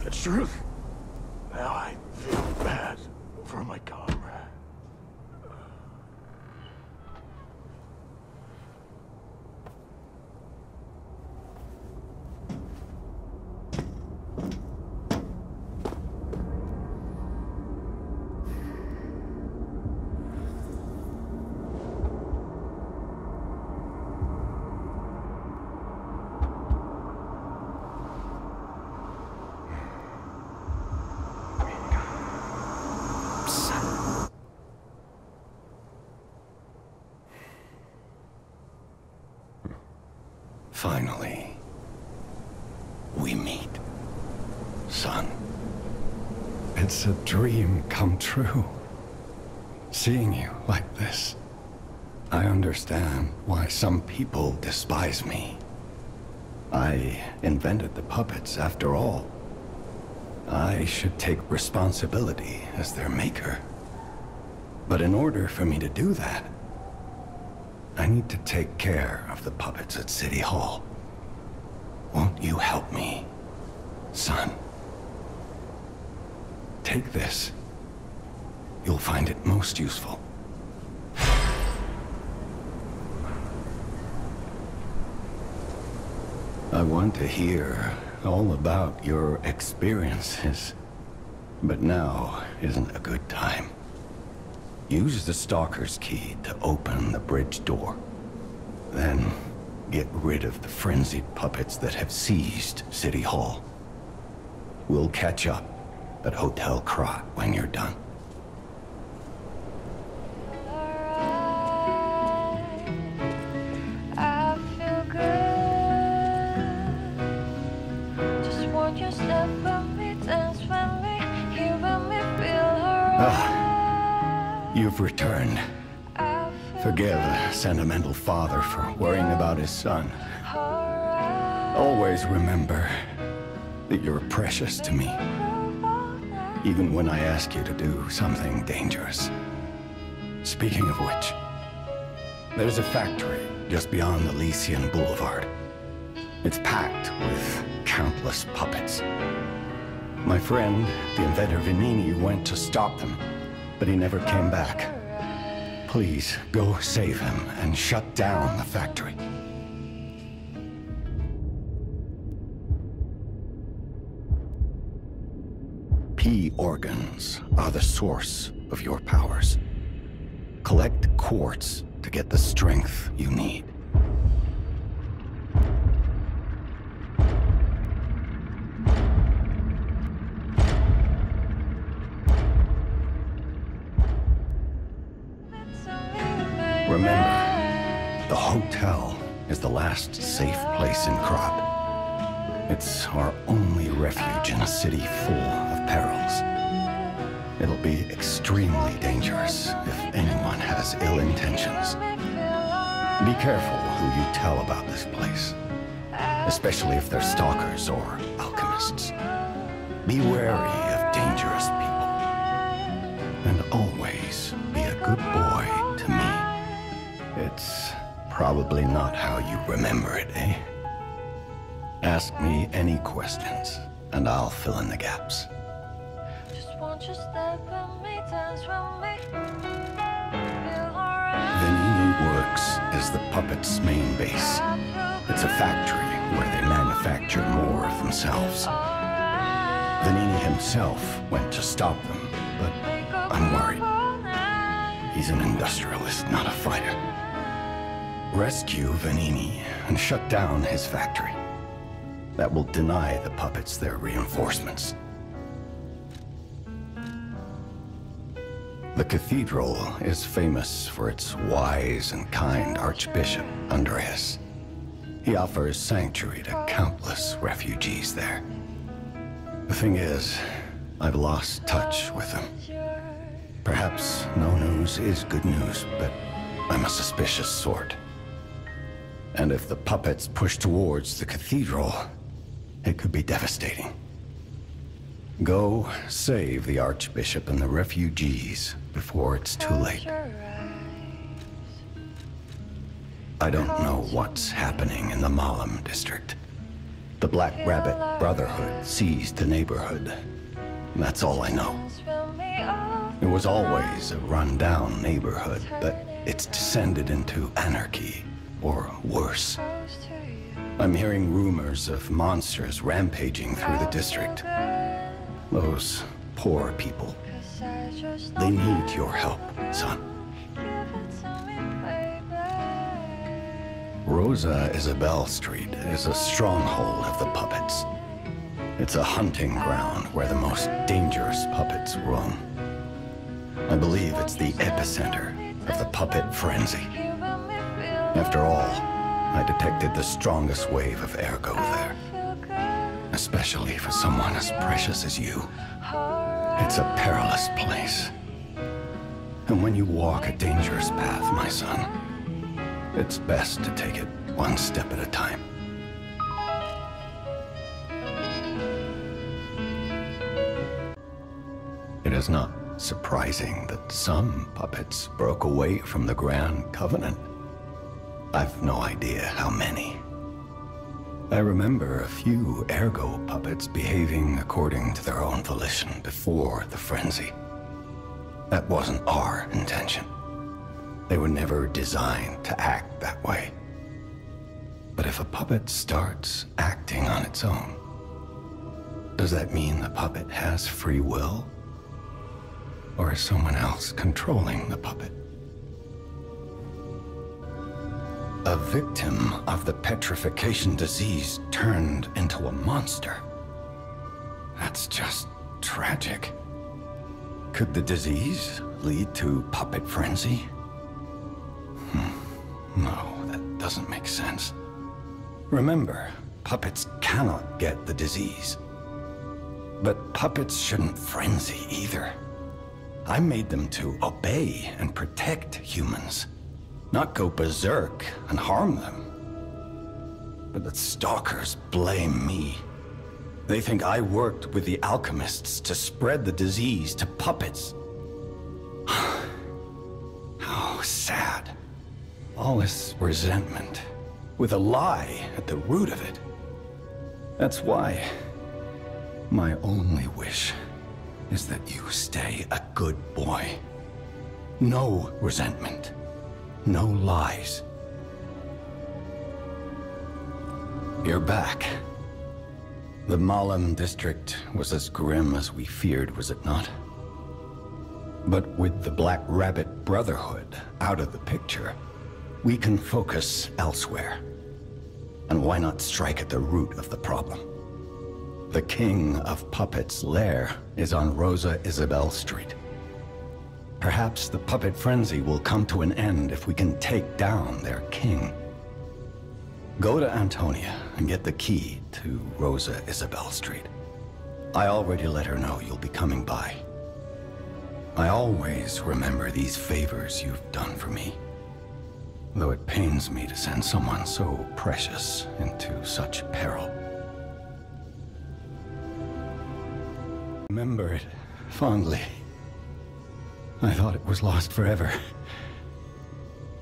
the truth. Now I feel bad for my comrade. Finally, we meet, son. It's a dream come true. Seeing you like this. I understand why some people despise me. I invented the puppets after all. I should take responsibility as their maker. But in order for me to do that, I need to take care of the puppets at City Hall. Won't you help me, son? Take this. You'll find it most useful. I want to hear all about your experiences, but now isn't a good time. Use the Stalker's key to open the bridge door. Then, get rid of the frenzied puppets that have seized City Hall. We'll catch up at Hotel Krat when you're done. I feel good. Just want you to step with me, dance with me, hear me feel alright. You've returned. Forgive a sentimental father for worrying about his son. Always remember that you're precious to me, even when I ask you to do something dangerous. Speaking of which, there's a factory just beyond the Lycian Boulevard. It's packed with countless puppets. My friend, the inventor Vanini, went to stop them, but he never came back. Please, go save him and shut down the factory. P organs are the source of your powers. Collect quartz to get the strength you need. Remember, the hotel is the last safe place in Krat. It's our only refuge in a city full of perils. It'll be extremely dangerous if anyone has ill intentions. Be careful who you tell about this place, especially if they're stalkers or alchemists. Be wary of dangerous people, and always be a good boy to me. It's probably not how you remember it, eh? Ask me any questions, and I'll fill in the gaps. Just want you to step with me, dance with me, feel alright. Vanini Works is the puppet's main base. It's a factory where they manufacture more of themselves. Vanini himself went to stop them, but I'm worried. He's an industrialist, not a fighter. Rescue Vanini and shut down his factory. That will deny the puppets their reinforcements. The cathedral is famous for its wise and kind Archbishop, Andreas. He offers sanctuary to countless refugees there. The thing is, I've lost touch with him. Perhaps no news is good news, but I'm a suspicious sort. And if the puppets push towards the cathedral, it could be devastating. Go save the Archbishop and the refugees before it's too late. I don't know what's happening in the Malum district. The The Black Rabbit Brotherhood seized the neighborhood. That's all I know. It was always a run-down neighborhood, but it's descended into anarchy, or worse. I'm hearing rumors of monsters rampaging through the district. Those poor people. They need your help, son. Rosa Isabel Street is a stronghold of the puppets. It's a hunting ground where the most dangerous puppets roam. I believe it's the epicenter of the puppet frenzy. After all, I detected the strongest wave of ergo there. Especially for someone as precious as you. It's a perilous place. And when you walk a dangerous path, my son, it's best to take it one step at a time. It is not surprising that some puppets broke away from the Grand Covenant. I've no idea how many. I remember a few ergo puppets behaving according to their own volition before the frenzy. That wasn't our intention. They were never designed to act that way. But if a puppet starts acting on its own, does that mean the puppet has free will? Or is someone else controlling the puppet? A victim of the petrification disease turned into a monster. That's just tragic. Could the disease lead to puppet frenzy? No, that doesn't make sense. Remember, puppets cannot get the disease. But puppets shouldn't frenzy either. I made them to obey and protect humans, not go berserk and harm them. But the stalkers blame me. They think I worked with the alchemists to spread the disease to puppets. How sad. All this resentment, with a lie at the root of it. That's why my only wish is that you stay a good boy. No resentment. No lies. You're back. The Malum district was as grim as we feared, was it not? But with the Black Rabbit Brotherhood out of the picture, we can focus elsewhere. And why not strike at the root of the problem? The King of Puppets' lair is on Rosa Isabel Street. Perhaps the puppet frenzy will come to an end if we can take down their king. Go to Antonia and get the key to Rosa Isabel Street. I already let her know you'll be coming by. I always remember these favors you've done for me, though it pains me to send someone so precious into such peril. Remember it fondly. I thought it was lost forever.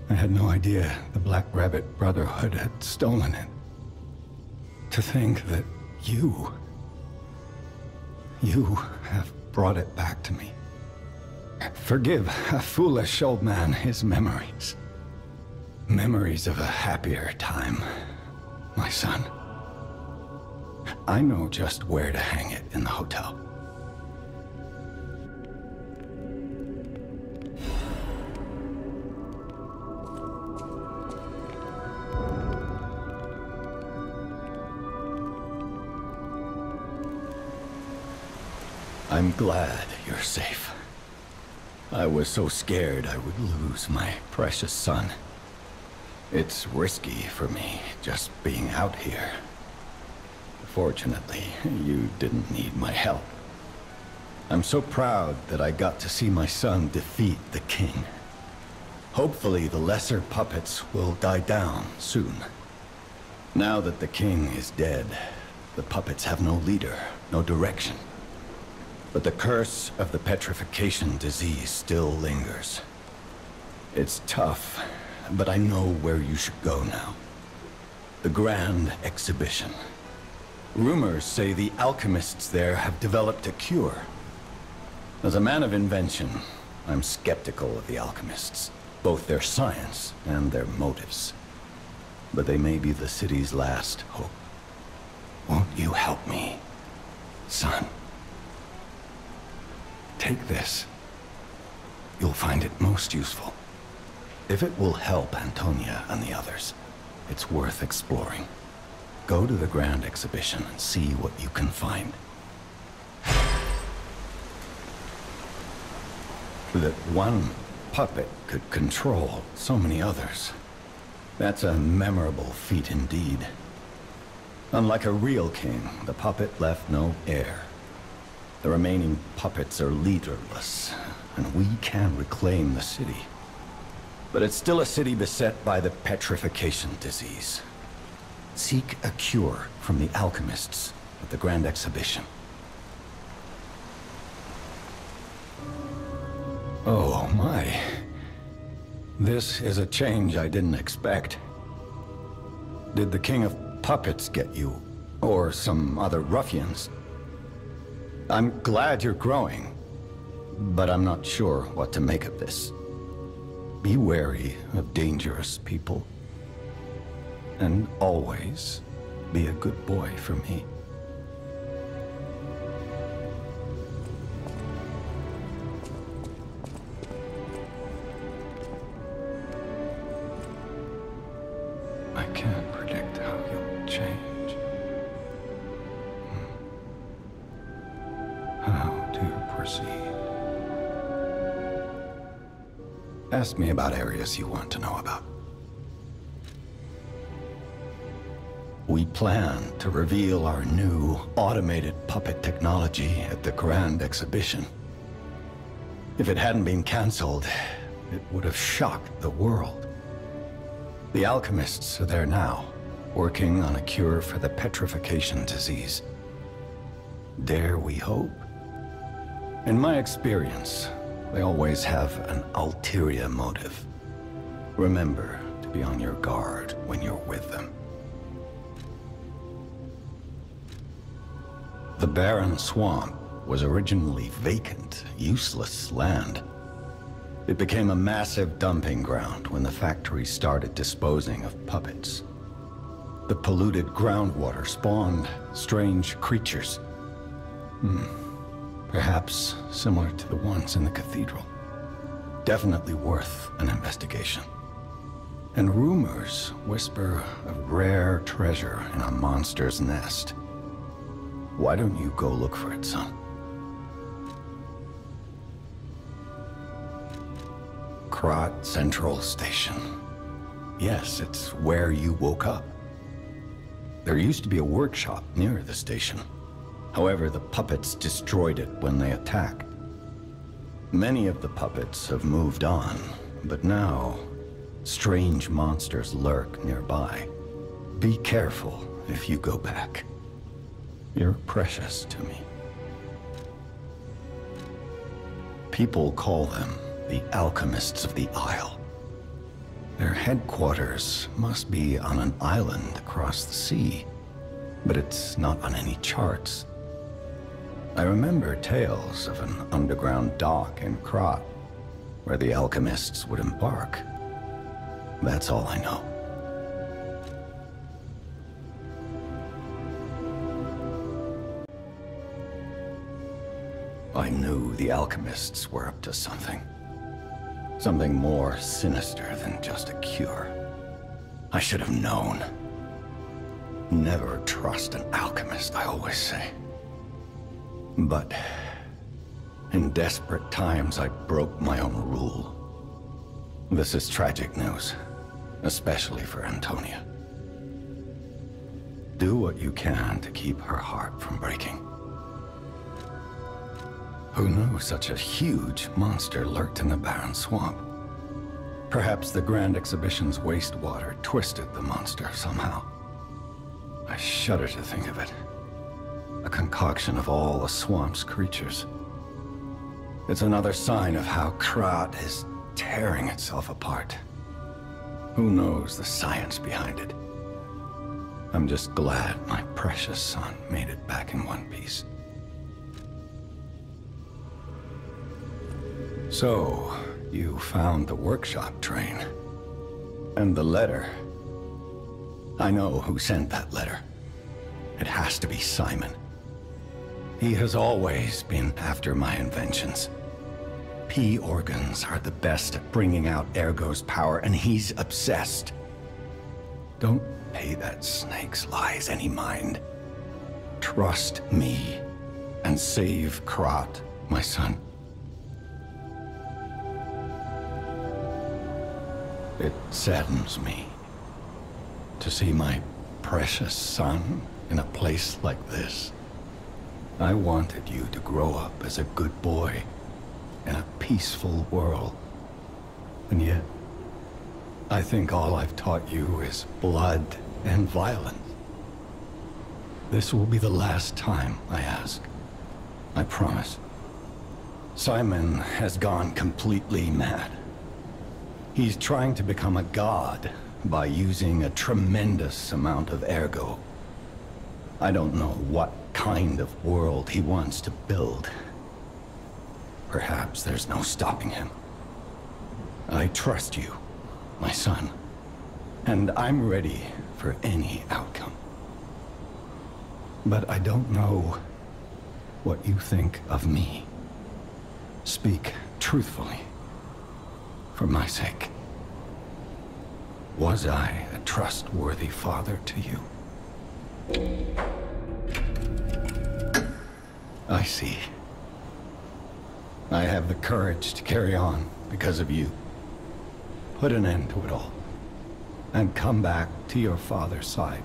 I had no idea the Black Rabbit Brotherhood had stolen it. To think that you have brought it back to me. Forgive a foolish old man his memories. Memories of a happier time, my son. I know just where to hang it in the hotel. I'm glad you're safe. I was so scared I would lose my precious son. It's risky for me, just being out here. Fortunately, you didn't need my help. I'm so proud that I got to see my son defeat the king. Hopefully the lesser puppets will die down soon. Now that the king is dead, the puppets have no leader, no direction. But the curse of the petrification disease still lingers. It's tough, but I know where you should go now. The Grand Exhibition. Rumors say the alchemists there have developed a cure. As a man of invention, I'm skeptical of the alchemists, both their science and their motives. But they may be the city's last hope. Won't you help me, son? Take this. You'll find it most useful. If it will help Antonia and the others, it's worth exploring. Go to the Grand Exhibition and see what you can find. That one puppet could control so many others. That's a memorable feat indeed. Unlike a real king, the puppet left no heir. The remaining puppets are leaderless, and we can reclaim the city. But it's still a city beset by the petrification disease. Seek a cure from the alchemists at the Grand Exhibition. Oh my. This is a change I didn't expect. Did the King of Puppets get you? Or some other ruffians? I'm glad you're growing, but I'm not sure what to make of this. Be wary of dangerous people. And always be a good boy for me. I can't predict how you'll change. How to proceed? Ask me about areas you want to know about. We plan to reveal our new automated puppet technology at the Grand Exhibition. If it hadn't been cancelled, it would have shocked the world. The alchemists are there now, working on a cure for the petrification disease. Dare we hope? In my experience, they always have an ulterior motive. Remember to be on your guard when you're with them. The barren swamp was originally vacant, useless land. It became a massive dumping ground when the factory started disposing of puppets. The polluted groundwater spawned strange creatures. Perhaps similar to the ones in the cathedral. Definitely worth an investigation. And rumors whisper of rare treasure in a monster's nest. Why don't you go look for it, son? Krat Central Station. Yes, it's where you woke up. There used to be a workshop near the station. However, the puppets destroyed it when they attacked. Many of the puppets have moved on, but now, strange monsters lurk nearby. Be careful if you go back. You're precious to me. People call them the Alchemists of the Isle. Their headquarters must be on an island across the sea, but it's not on any charts. I remember tales of an underground dock in Krat, where the alchemists would embark. That's all I know. I knew the alchemists were up to something. Something more sinister than just a cure. I should have known. Never trust an alchemist, I always say. But in desperate times, I broke my own rule. This is tragic news, especially for Antonia. Do what you can to keep her heart from breaking. Who knew such a huge monster lurked in the barren swamp? Perhaps the Grand Exhibition's wastewater twisted the monster somehow. I shudder to think of it. A concoction of all the swamp's creatures. It's another sign of how Krat is tearing itself apart. Who knows the science behind it? I'm just glad my precious son made it back in one piece. So, you found the workshop train. And the letter. I know who sent that letter. It has to be Simon. He has always been after my inventions. P organs are the best at bringing out Ergo's power, and he's obsessed. Don't pay that snake's lies any mind. Trust me, and save Krat, my son. It saddens me to see my precious son in a place like this. I wanted you to grow up as a good boy in a peaceful world. And yet, I think all I've taught you is blood and violence. This will be the last time I ask. I promise. Simon has gone completely mad. He's trying to become a god by using a tremendous amount of ergo. I don't know what kind of world he wants to build. Perhaps there's no stopping him. I trust you, my son, and I'm ready for any outcome. But I don't know what you think of me. Speak truthfully. For my sake. Was I a trustworthy father to you? I see. I have the courage to carry on because of you. Put an end to it all. And come back to your father's side.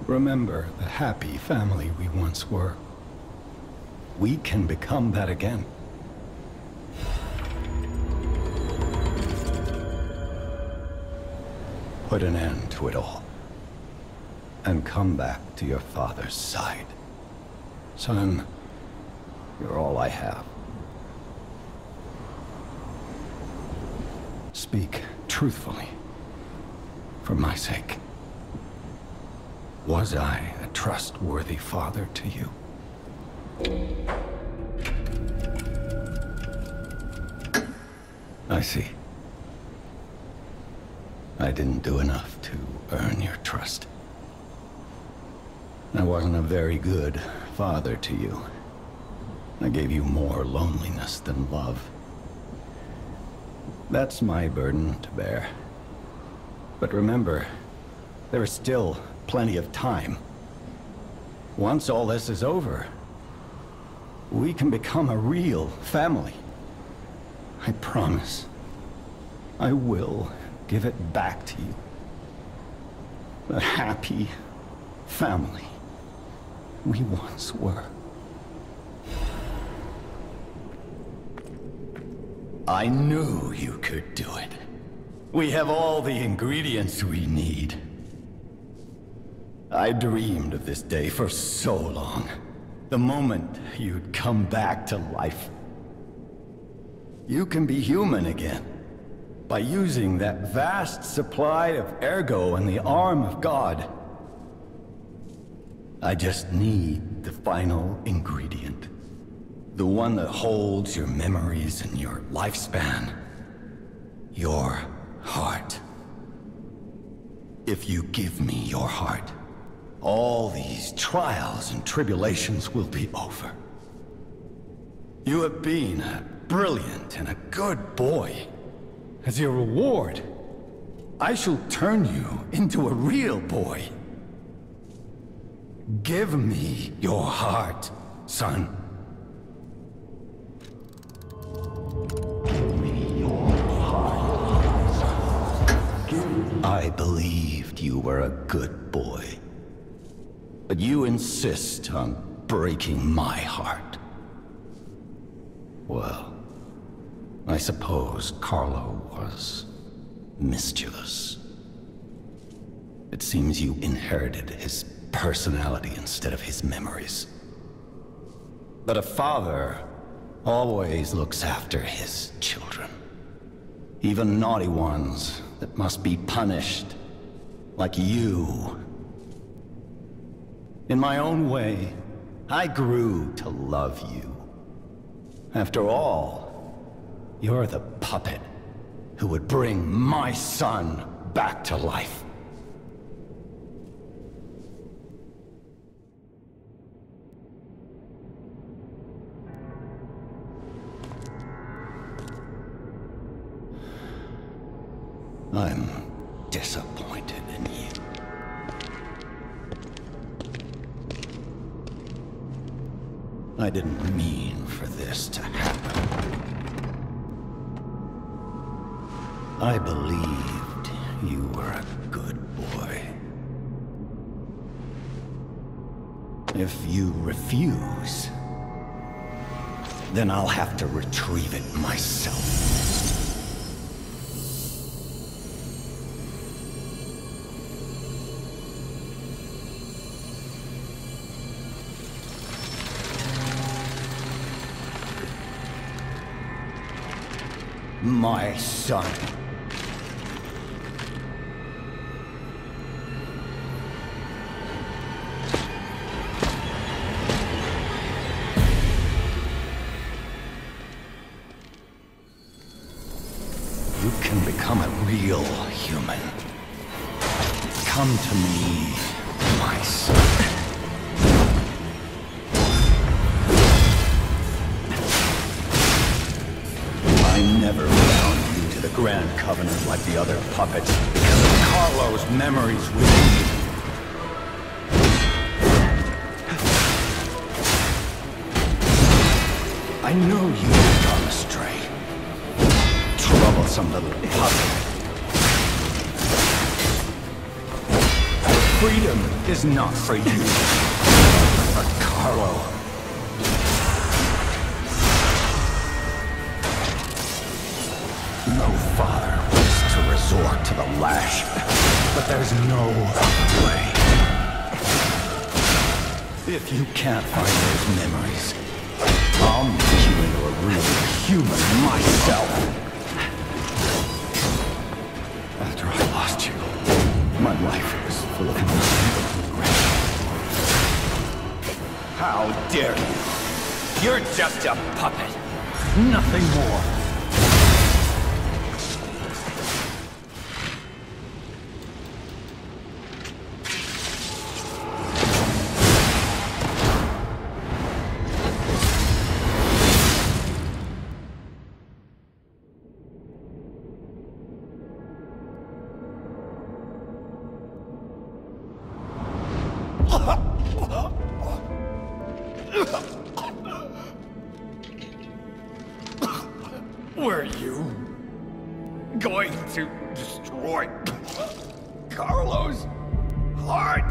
Remember the happy family we once were. We can become that again. Put an end to it all. And come back to your father's side. Son, you're all I have. Speak truthfully. For my sake. Was I a trustworthy father to you? I see. I didn't do enough to earn your trust. I wasn't a very good father to you. I gave you more loneliness than love. That's my burden to bear. But remember, there is still plenty of time. Once all this is over, we can become a real family. I promise. I will give it back to you. The happy family we once were. I knew you could do it. We have all the ingredients we need. I dreamed of this day for so long. The moment you'd come back to life. You can be human again. By using that vast supply of ergo in the arm of God. I just need the final ingredient. The one that holds your memories and your lifespan. Your heart. If you give me your heart, all these trials and tribulations will be over. You have been a brilliant and a good boy. As your reward, I shall turn you into a real boy. Give me your heart, son. Give me your heart, son. I believed you were a good boy. But you insist on breaking my heart. Well, I suppose Carlo was mischievous. It seems you inherited his personality instead of his memories. But a father always looks after his children. Even naughty ones that must be punished, like you. In my own way, I grew to love you. After all, you're the puppet who would bring my son back to life. I'm disappointed in you. I didn't mean for this to happen. I believed you were a good boy. If you refuse, then I'll have to retrieve it myself. My son. You can become a real human. Come to me, my son. I never bound you to the Grand Covenant like the other puppets because of Carlo's memories with you. I know you've gone astray. Troublesome little puppet. Freedom is not for you, but for Carlo. No father wants to resort to the lash, but there's no other way. If you can't find those memories, I'll make you into a real human myself. After I lost you, my life was full of regret. How dare you? You're just a puppet, nothing more. Were you going to destroy Carlo's heart?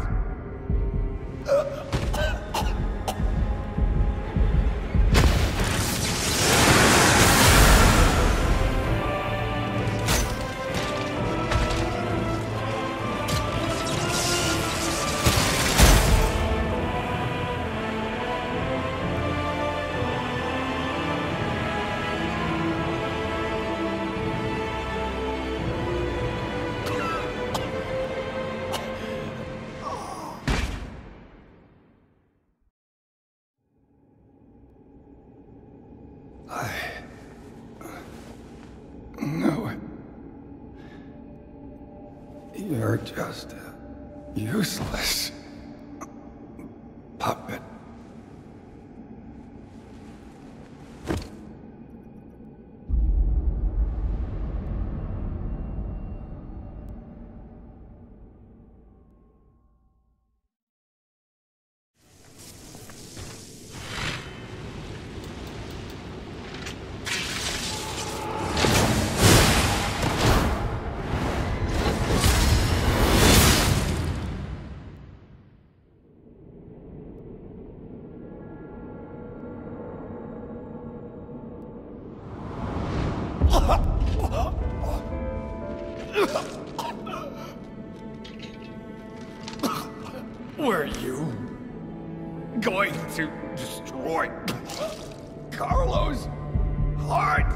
No. You're just a useless puppet. Were you going to destroy Carlo's heart?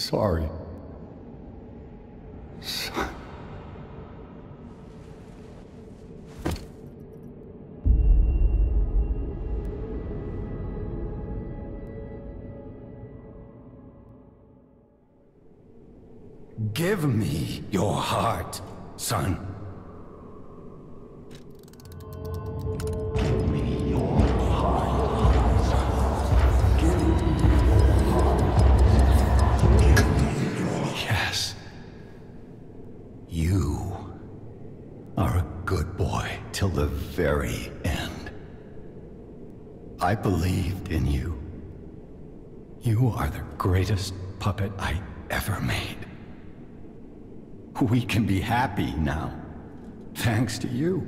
sorry. Son. Give me your heart, son. Give me your heart, son. Give me your heart. Give me your heart. Yes. You are a good boy till the very end. I believed in you. You are the greatest puppet I ever made. We can be happy now, thanks to you.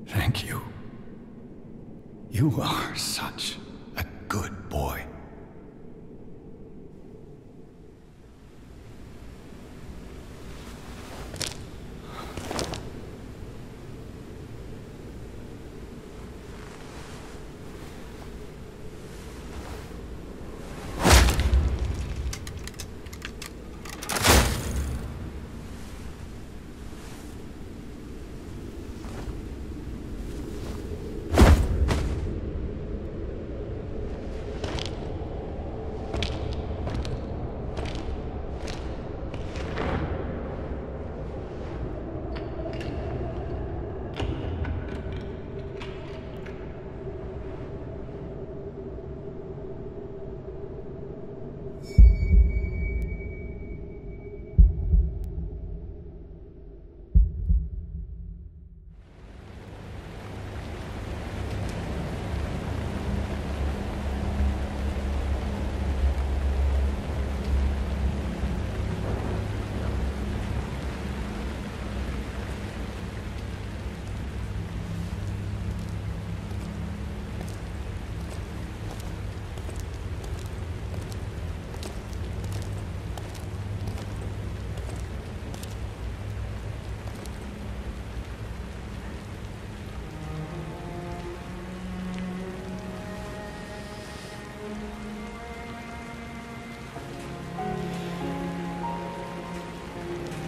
Thank you. You are such a good boy.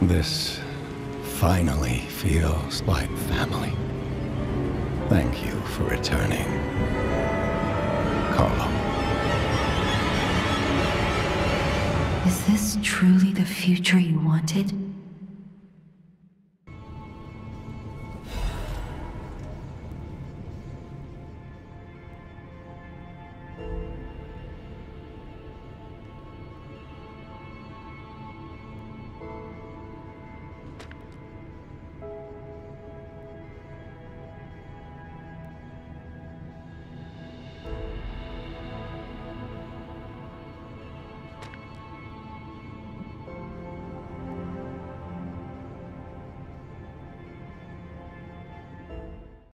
This finally feels like family. Thank you for returning, Carlo. Is this truly the future you wanted?